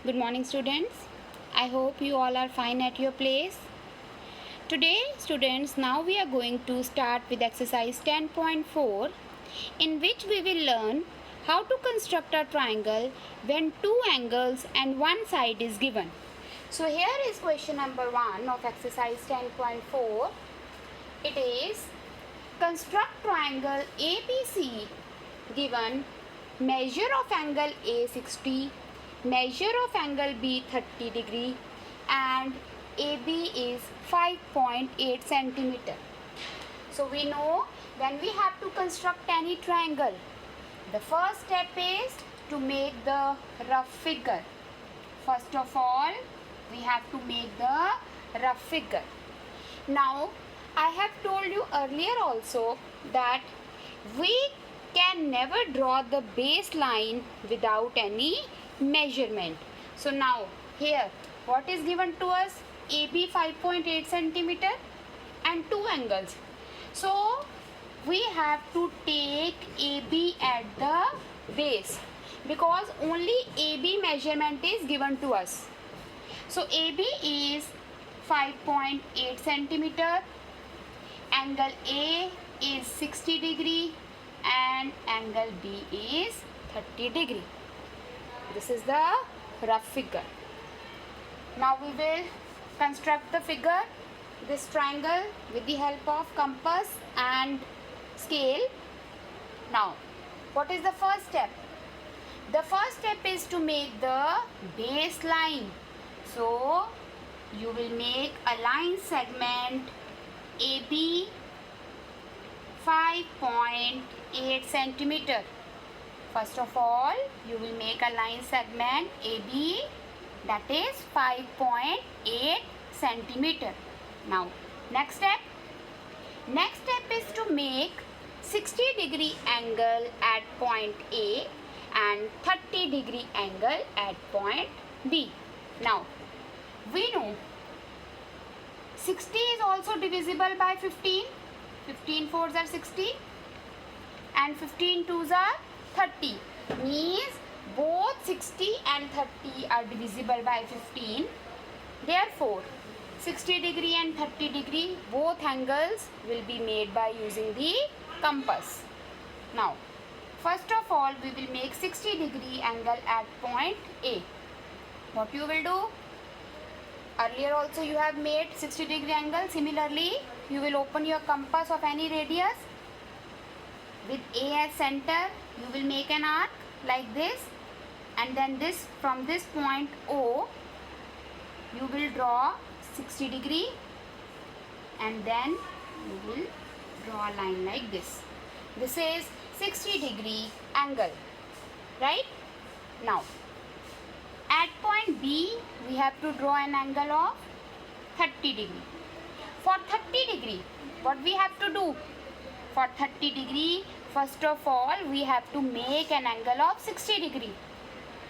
Good morning, students. I hope you all are fine at your place. Today, students, now we are going to start with exercise 10.4, in which we will learn how to construct a triangle when two angles and one side is given. So here is question number 1 of exercise 10.4. It is, construct triangle ABC given measure of angle A 60, measure of angle B 30 degree and AB is 5.8 centimeter. So we know when we have to construct any triangle, the first step is to make the rough figure. First of all, we have to make the rough figure. Now, I have told you earlier also that we can never draw the baseline without any measurement. So now here what is given to us? AB 5.8 centimeter and two angles. So we have to take AB at the base because only AB measurement is given to us. So AB is 5.8 centimeter, angle A is 60 degree and angle B is 30 degree. This is the rough figure. Now we will construct the figure, this triangle, with the help of compass and scale. Now, what is the first step? The first step is to make the baseline. So, you will make a line segment AB 5.8 centimeter. First of all, you will make a line segment AB, that is 5.8 centimeter. Now, next step is to make 60 degree angle at point A and 30 degree angle at point B. Now, we know 60 is also divisible by 15. 15 fours are 60 and 15 twos are 30. Means both 60 and 30 are divisible by 15. Therefore, 60 degree and 30 degree both angles will be made by using the compass. Now, first of all, we will make 60 degree angle at point A. What you will do? Earlier also you have made 60 degree angle. Similarly, you will open your compass of any radius. With A as center, you will make an arc like this, and then this, from this point O, you will draw 60 degree and then you will draw a line like this. This is 60 degree angle, right? Now, at point B, we have to draw an angle of 30 degree. For 30 degree, what we have to do? For 30 degree, first of all, we have to make an angle of 60 degree.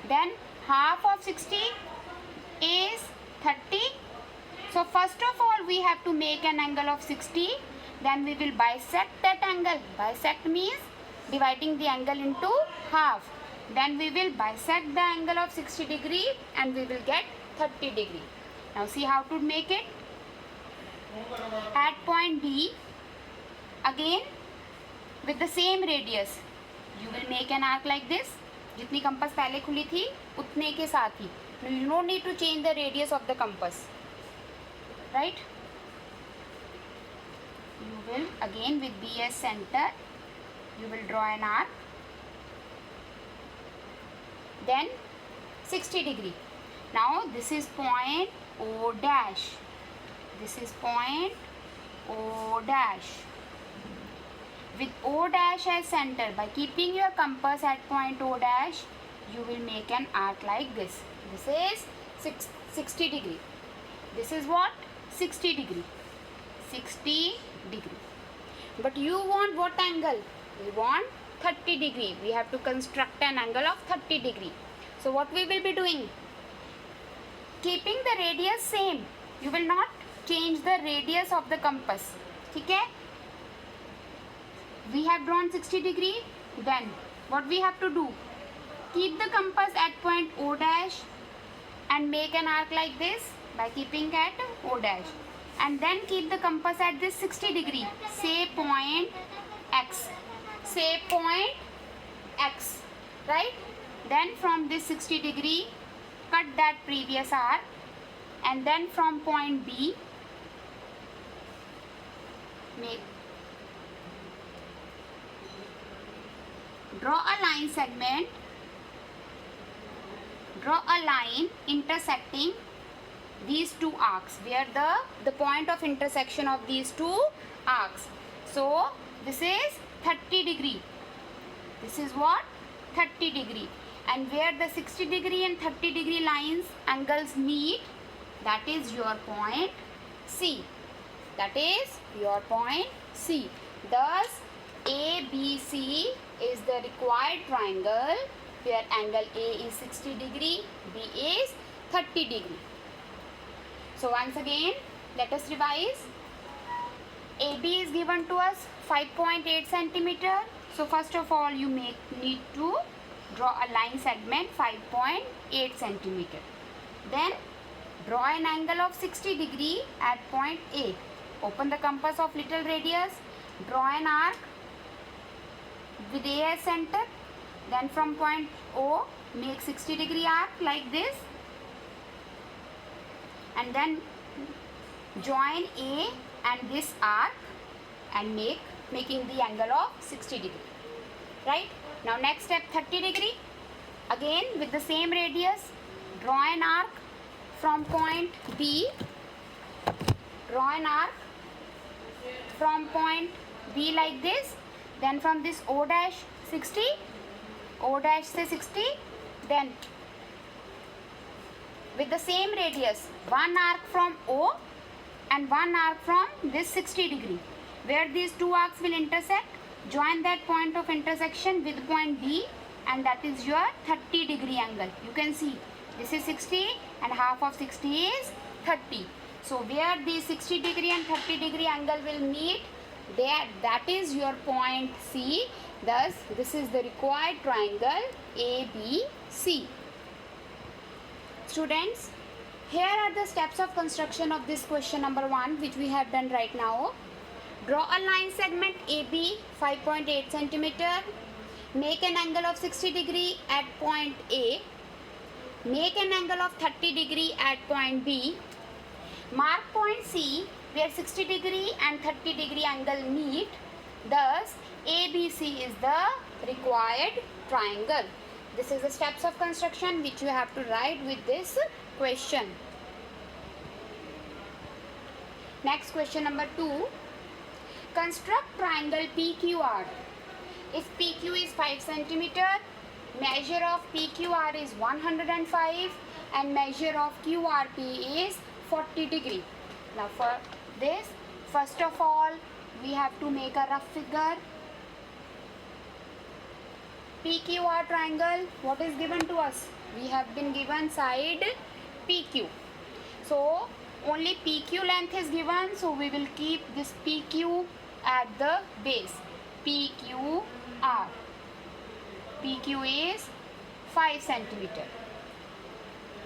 Then half of 60 is 30. So first of all, we have to make an angle of 60. Then we will bisect that angle. Bisect means dividing the angle into half. Then we will bisect the angle of 60 degree and we will get 30 degree. Now see how to make it. At point B, again with the same radius, you will make an arc like this. जितनी compass पहले खुली थी उतने के साथ ही. You don't need to change the radius of the compass, right? You will again with B as center, you will draw an arc. Then 60 degree. Now this is point O dash. This is point O dash. With O dash as center, by keeping your compass at point O dash, you will make an arc like this. This is 60 degree. This is what? 60 degree. 60 degree. But you want what angle? We want 30 degree. We have to construct an angle of 30 degree. So what we will be doing? Keeping the radius same. You will not change the radius of the compass. Okay? We have drawn 60 degree. Then what we have to do? Keep the compass at point O dash and make an arc like this by keeping at O dash, and then keep the compass at this 60 degree, say point X, say point X, right? Then from this 60 degree cut that previous arc, and then from point B draw a line segment, draw a line intersecting these two arcs, where the point of intersection of these two arcs. So this is 30 degree. This is what? 30 degree. And where the 60 degree and 30 degree lines angles meet, that is your point C. That is your point C. Thus ABC is the required triangle where angle A is 60 degree, B is 30 degree. So once again, let us revise. AB is given to us 5.8 centimeter. So first of all, you need to draw a line segment 5.8 centimeter. Then draw an angle of 60 degree at point A. Open the compass of little radius. Draw an arc with A as center. Then from point O, make 60 degree arc like this. And then join A and this arc and making the angle of 60 degree. Right? Now next step, 30 degree. Again with the same radius, draw an arc from point B. Draw an arc from point B like this. Then from this O dash 60, O dash say 60. Then with the same radius, one arc from O and one arc from this 60 degree. Where these two arcs will intersect, join that point of intersection with point B, and that is your 30 degree angle. You can see this is 60 and half of 60 is 30. So where the 60 degree and 30 degree angle will meet, that is your point C. Thus this is the required triangle ABC. Students, here are the steps of construction of this question number 1, which we have done right now. Draw a line segment AB 5.8 centimeter. Make an angle of 60 degree at point A. Make an angle of 30 degree at point B. Mark point C where 60 degree and 30 degree angle meet. Thus ABC is the required triangle. This is the steps of construction which you have to write with this question. Next, question number 2. Construct triangle PQR. If PQ is 5 centimeter, measure of PQR is 105 and measure of QRP is 40 degree. Now for this, first of all, we have to make a rough figure. PQR triangle, what is given to us? We have been given side PQ. So only PQ length is given, so we will keep this PQ at the base. PQR. PQ is 5 centimeter.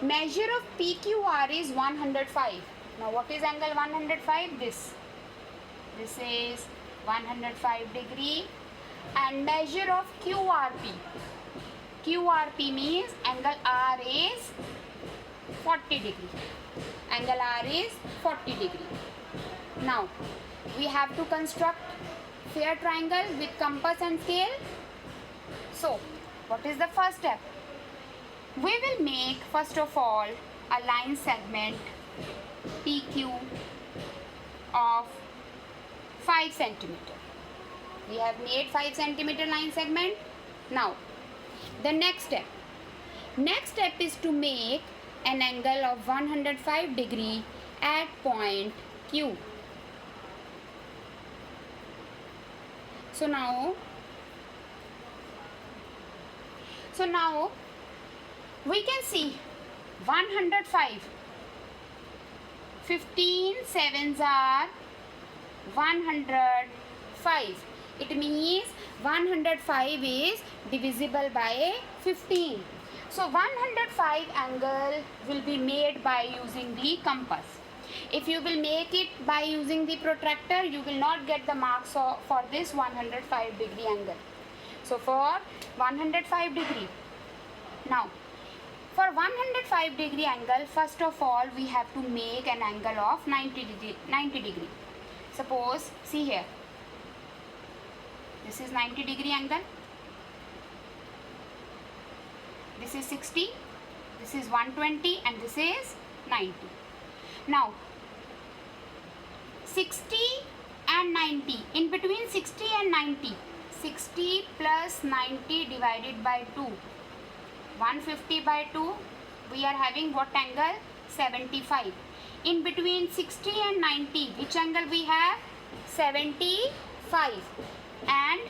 Measure of PQR is 105. Now what is angle 105? This is 105 degree. And measure of QRP. QRP means angle R is 40 degree. Angle R is 40 degree. Now we have to construct fair triangle with compass and scale. So what is the first step? We will make first of all a line segment PQ of 5 centimeter. We have made 5 centimeter line segment. Now the next step is to make an angle of 105 degree at point Q. So now we can see 105. 15 sevens are 105. It means 105 is divisible by 15. So 105 angle will be made by using the compass. If you will make it by using the protractor, you will not get the marks for this 105 degree angle. So for 105 degree, now for 105 degree angle, first of all we have to make an angle of 90 degree. Suppose, see here, this is 90 degree angle, this is 60, this is 120, and this is 90. Now 60 and 90, in between 60 and 90, 60 plus 90 divided by 2, 150 by 2, we are having what angle? 75. In between 60 and 90, which angle we have? 75. And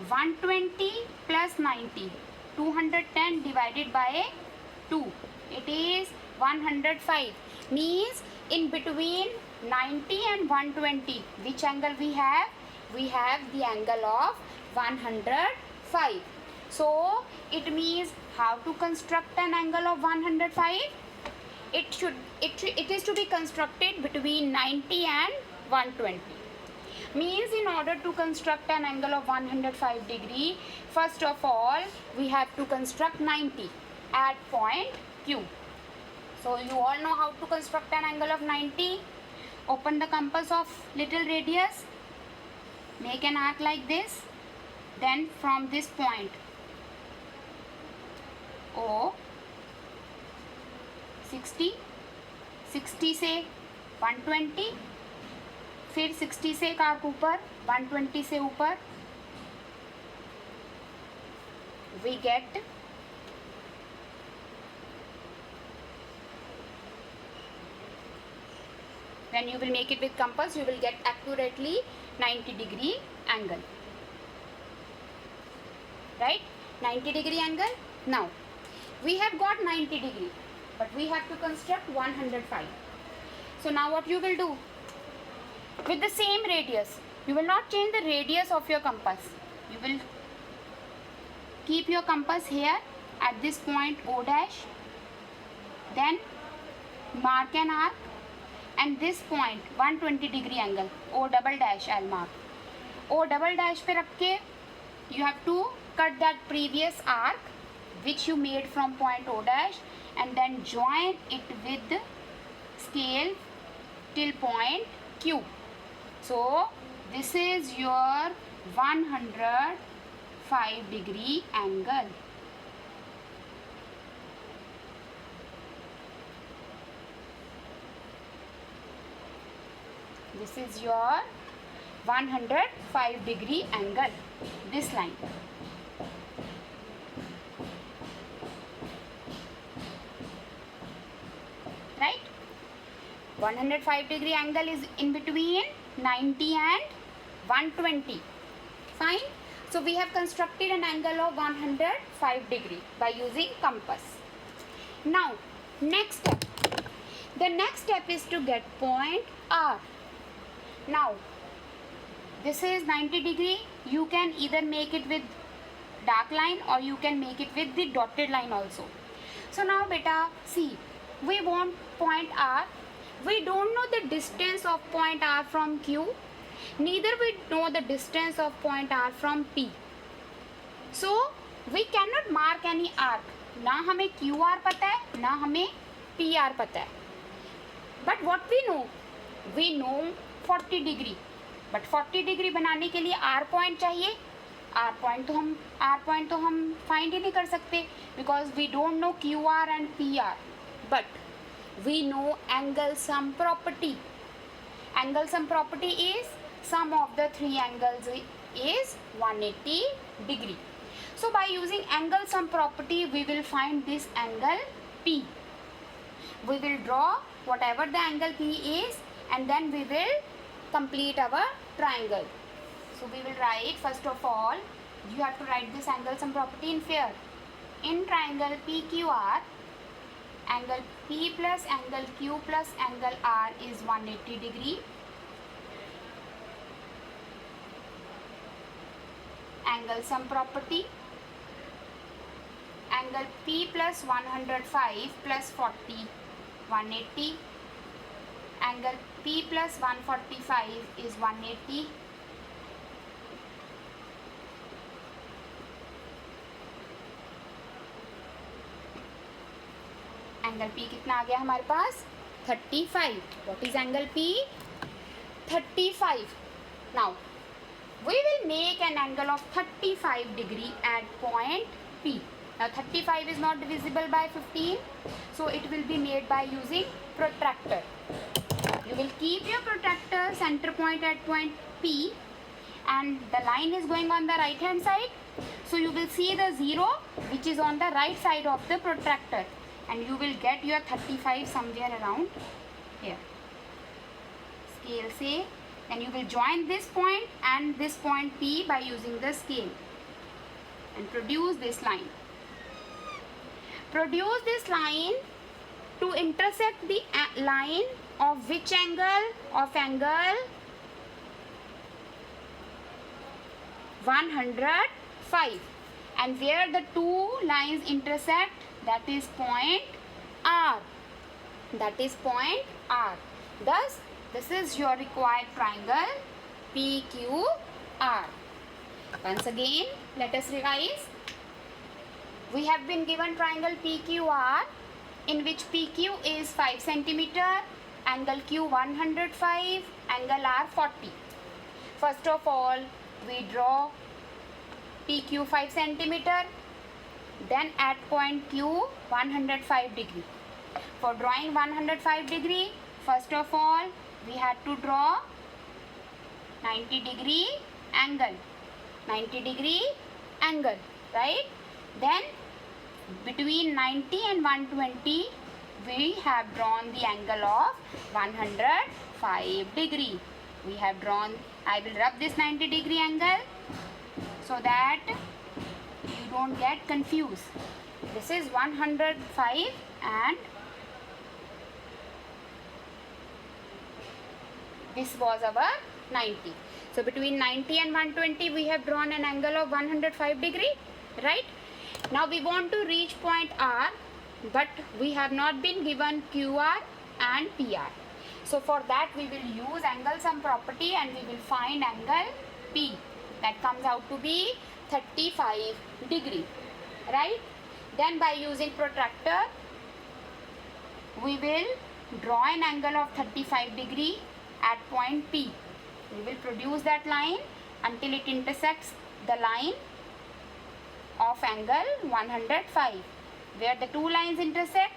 120 plus 90, 210 divided by 2, it is 105. Means in between 90 and 120, which angle we have? We have the angle of 105. So it means how to construct an angle of 105? It is to be constructed between 90 and 120. Means in order to construct an angle of 105 degree, first of all we have to construct 90 at point Q. So you all know how to construct an angle of 90. Open the compass of little radius, make an arc like this, then from this point O, 60, 60 से 120, फिर 60 से एक arc ऊपर, 120 से ऊपर, we get when you will make it with compass, you will get accurately 90 degree angle, right? 90 degree angle. Now we have got 90 degree, but we have to construct 105. So now what you will do? With the same radius, you will not change the radius of your compass. You will keep your compass here at this point O dash, then mark an arc, and this point 120 degree angle O double dash I'll mark. O double dash पे रख के you have to cut that previous arc which you made from point O dash and then join it with the scale till point Q. So this is your 105 degree angle. This is your 105 degree angle, this line. Right? 105 degree angle is in between 90 and 120. Fine. So we have constructed an angle of 105 degree by using compass. Now next step. The next step is to get point R. Now this is 90 degree. You can either make it with dark line or you can make it with the dotted line also. So now beta, see, we want point R. We don't know the distance of point R from Q. Neither we know the distance of point R from P. So we cannot mark any arc. ना हमें QR पता है, ना हमें PR पता है. But what we know? We know 40 degree. But 40 degree बनाने के लिए R point चाहिए. R point तो हम find ही नहीं कर सकते because we don't know QR and PR. But we know angle sum property. Angle sum property is sum of the three angles is 180 degree. So by using angle sum property, we will find this angle P. We will draw whatever the angle P is and then we will complete our triangle. So we will write, first of all, you have to write this angle sum property in pair. In triangle PQR, angle P plus angle Q plus angle R is 180 degree. Angle sum property. angle P plus 105 plus 40, 180. Angle P plus 145 is 180. Angle P कितना आ गया हमारे पास 35. What is angle P? 35. Now we will make an angle of 35 degree at point P. Now 35 is not divisible by 15, so it will be made by using protractor. You will keep your protractor center point at point P, and the line is going on the right hand side, so you will see the 0 which is on the right side of the protractor, and you will get your 35 somewhere around here. Scale say, then you will join this point and this point P by using the scale and produce this line. Produce this line to intersect the line of which angle? Of angle 105, and where the two lines intersect, that is point R. That is point R. Thus, this is your required triangle PQR. Once again, let us revise. We have been given triangle PQR, in which PQ is 5 cm, angle Q 105, angle R 40. First of all, we draw PQ 5 cm, then at point Q 105 degree. For drawing 105 degree, first of all, we had to draw 90 degree angle. 90 degree angle, right? Then between 90 and 120, we have drawn the angle of 105 degree. We have drawn, I will rub this 90 degree angle so that you don't get confused. This is 105 and this was our 90. So between 90 and 120, we have drawn an angle of 105 degree, right? Now we want to reach point R, but we have not been given QR and PR. So for that we will use angle sum property and we will find angle P. That comes out to be 35 degree, right? Then by using protractor, we will draw an angle of 35 degree at point P. We will produce that line until it intersects the line of angle 105. Where the two lines intersect,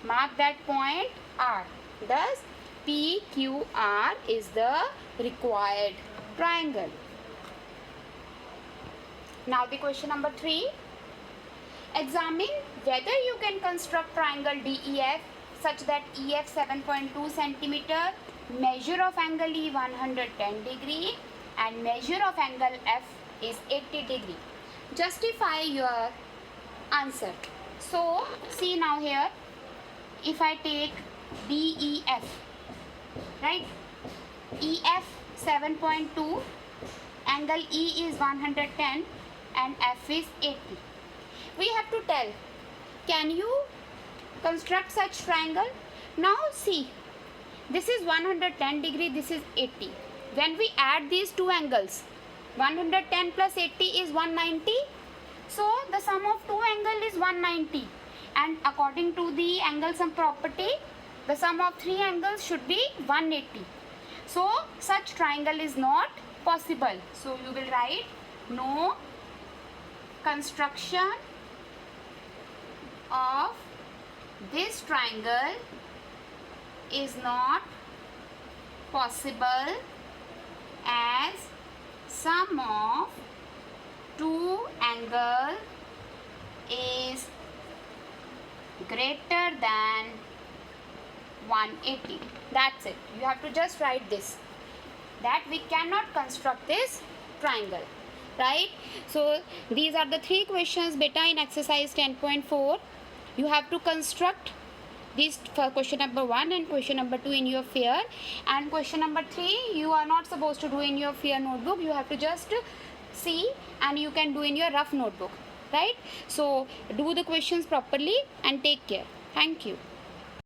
mark that point R. Thus, PQR is the required triangle. Now the question number 3. Examine whether you can construct triangle DEF such that EF 7.2 cm, measure of angle E 110 degree and measure of angle F is 80 degree. Justify your answer. So see now here, if I take DEF, right, EF 7.2, angle E is 110 and F is 80. We have to tell, can you construct such triangle? Now see, this is 110 degree, this is 80. When we add these two angles, 110 plus 80 is 190. So the sum of two angle is 190, and according to the angle sum property, the sum of three angles should be 180. So such triangle is not possible. So you will write no construction of this triangle is not possible as sum of two angle is greater than 180. That's it. You have to just write this, that we cannot construct this triangle, right? So these are the three questions beta in exercise 10.4. You have to construct these for question number 1 and question number 2 in your fair, and question number 3 you are not supposed to do in your fair notebook. You have to just see and you can do in your rough notebook. right? So do the questions properly and take care. Thank you.